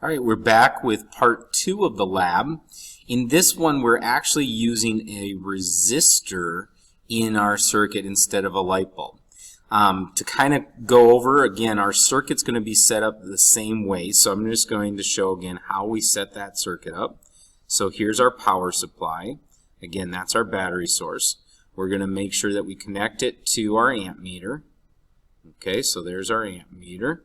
All right, we're back with part 2 of the lab. In this one, we're actually using a resistor in our circuit instead of a light bulb. To kind of go over, again, our circuit's going to be set up the same way. So I'm just going to show again how we set that circuit up. So here's our power supply. Again, that's our battery source. We're going to make sure that we connect it to our amp meter. Okay, so there's our amp meter.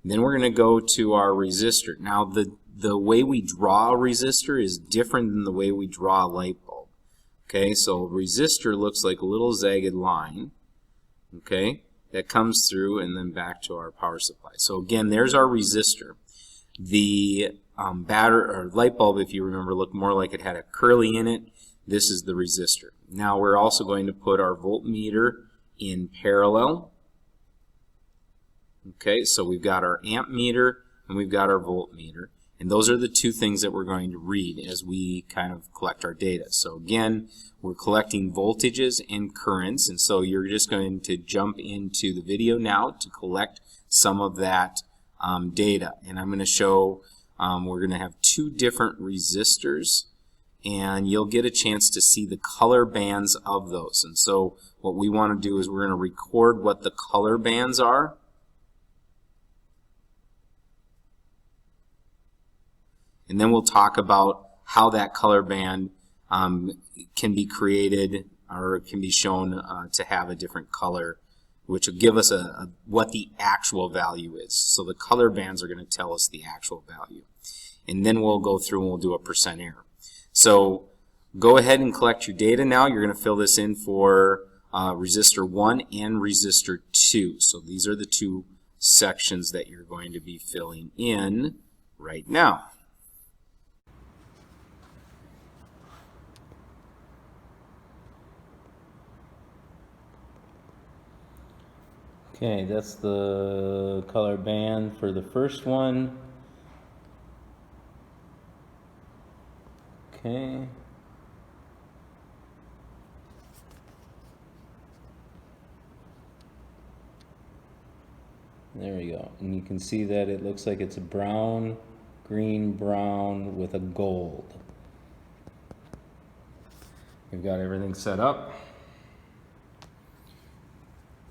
Then we're going to go to our resistor. Now the way we draw a resistor is different than the way we draw a light bulb. Okay, so a resistor looks like a little jagged line, okay, that comes through and then back to our power supply. So again, there's our resistor. The or light bulb, if you remember, looked more like it had a curly in it. This is the resistor. Now we're also going to put our voltmeter in parallel. Okay, so we've got our amp meter and we've got our voltmeter. And those are the two things that we're going to read as we kind of collect our data. So again, we're collecting voltages and currents, and so you're just going to jump into the video now to collect some of that data. And I'm going to show, we're going to have two different resistors, and you'll get a chance to see the color bands of those. And so what we want to do is we're going to record what the color bands are. And then we'll talk about how that color band can be created or can be shown to have a different color, which will give us what the actual value is. So the color bands are going to tell us the actual value. And then we'll go through and we'll do a percent error. So go ahead and collect your data now. You're going to fill this in for resistor 1 and resistor 2. So these are the two sections that you're going to be filling in right now. Okay, that's the color band for the first one. Okay. There we go. And you can see that it looks like it's a brown, green, brown with a gold. We've got everything set up.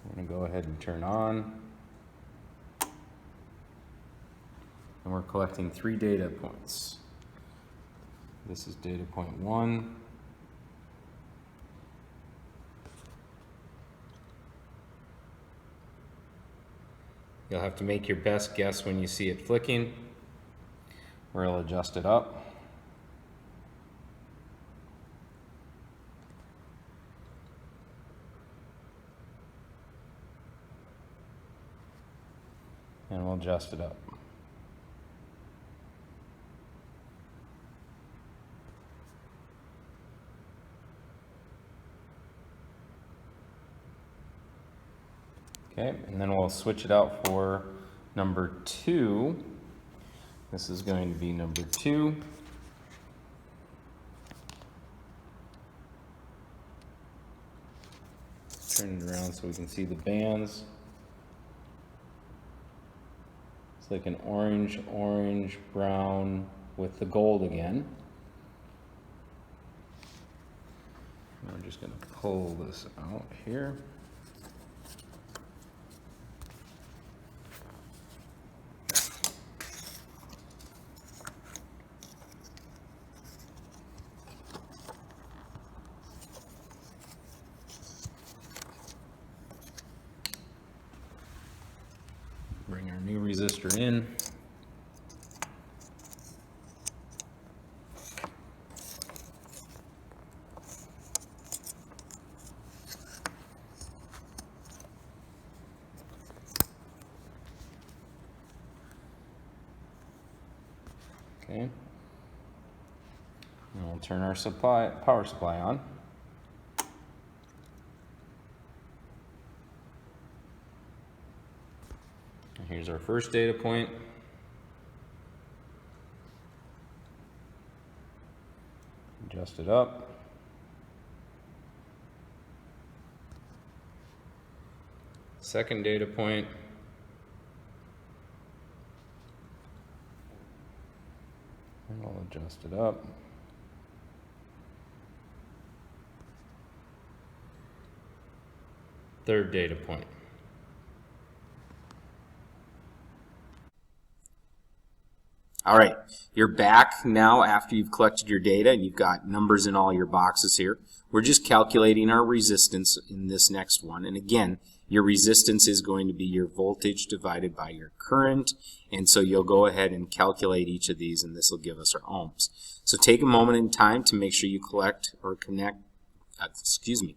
I'm going to go ahead and turn on. And we're collecting 3 data points. This is data point 1. You'll have to make your best guess when you see it flicking, or I'll adjust it up. And we'll adjust it up. Okay, and then we'll switch it out for number 2. This is going to be number 2. Turn it around so we can see the bands. It's like an orange, brown with the gold again. And we're just going to pull this out here. Bring our new resistor in. Okay. And we'll turn our power supply on. Here's our first data point. Adjust it up. Second data point. I'll adjust it up. Third data point. All right, you're back now after you've collected your data and you've got numbers in all your boxes here. We're just calculating our resistance in this next one. And again, your resistance is going to be your voltage divided by your current. And so you'll go ahead and calculate each of these, and this will give us our ohms. So take a moment in time to make sure you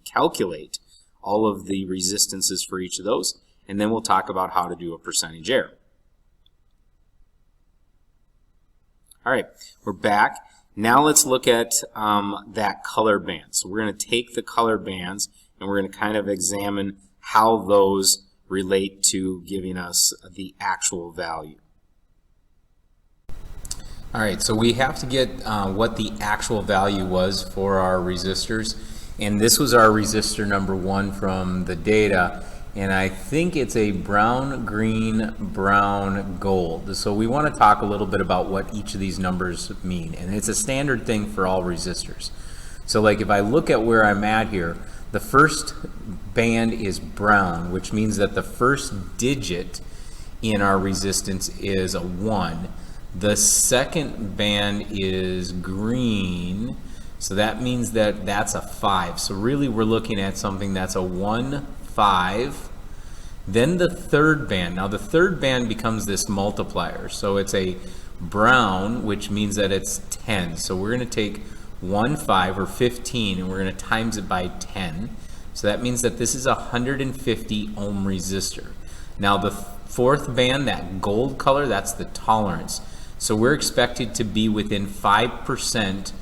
calculate all of the resistances for each of those, and then we'll talk about how to do a percentage error. All right, we're back. Now let's look at that color band. So we're going to take the color bands and we're going to kind of examine how those relate to giving us the actual value. All right, so we have to get what the actual value was for our resistors. And this was our resistor number 1 from the data. And I think it's a brown, green, brown, gold. So we want to talk a little bit about what each of these numbers mean. And it's a standard thing for all resistors. So like if I look at where I'm at here, the first band is brown, which means that the first digit in our resistance is a 1. The second band is green, so that means that that's a 5. So really we're looking at something that's a 1, 5. Then the third band. Now the third band becomes this multiplier. So it's a brown, which means that it's 10. So we're going to take 1, 5 or 15 and we're going to times it by 10. So that means that this is a 150 ohm resistor. Now the fourth band, that gold color, that's the tolerance. So we're expected to be within 5%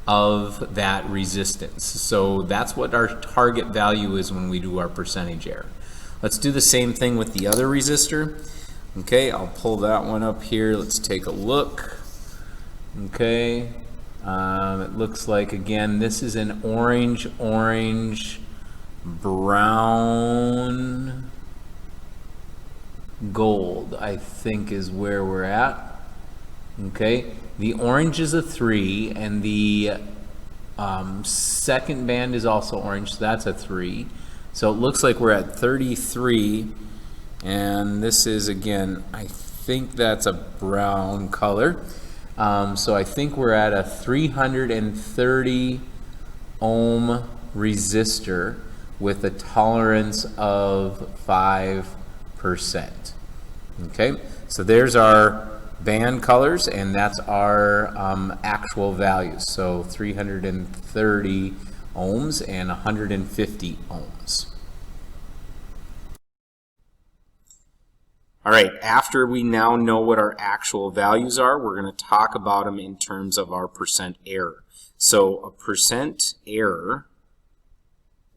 of that resistance. So that's what our target value is when we do our percentage error. Let's do the same thing with the other resistor. Okay, I'll pull that one up here. Let's take a look. Okay, it looks like, again, this is an orange, orange, brown, gold, I think is where we're at. Okay, the orange is a 3, and the second band is also orange, so that's a 3. So it looks like we're at 33, and this is, again, I think that's a brown color. So I think we're at a 330 ohm resistor with a tolerance of 5%. Okay, so there's our band colors, and that's our actual values. So 330 ohms and 150 ohms. All right, after we now know what our actual values are, we're going to talk about them in terms of our percent error. So a percent error,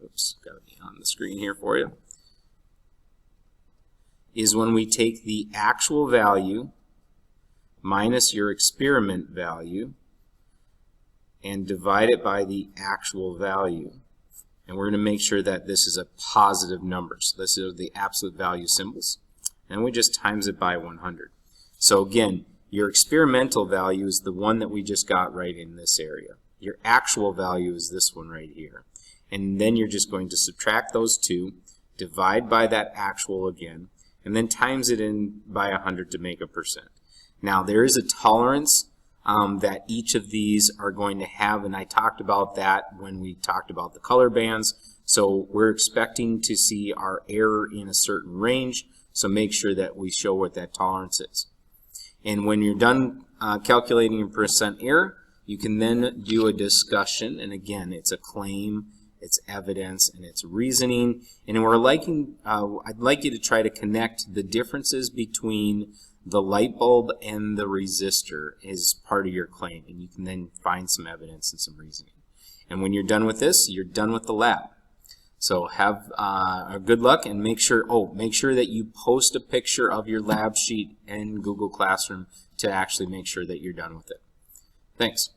oops, got to be on the screen here for you, is when we take the actual value minus your experiment value and divide it by the actual value. And we're going to make sure that this is a positive number. So this is the absolute value symbols. And we just times it by 100. So again, your experimental value is the one that we just got right in this area. Your actual value is this one right here. And then you're just going to subtract those two, divide by that actual again, and then times it in by 100 to make a percent. Now there is a tolerance that each of these are going to have, and I talked about that when we talked about the color bands. So we're expecting to see our error in a certain range, so make sure that we show what that tolerance is. And when you're done calculating your percent error, you can then do a discussion, and again, it's a claim, it's evidence, and it's reasoning. And I'd like you to try to connect the differences between the light bulb and the resistor as part of your claim, and you can then find some evidence and some reasoning. And when you're done with this, you're done with the lab. So have good luck, and make sure that you post a picture of your lab sheet in Google Classroom to actually make sure that you're done with it. Thanks.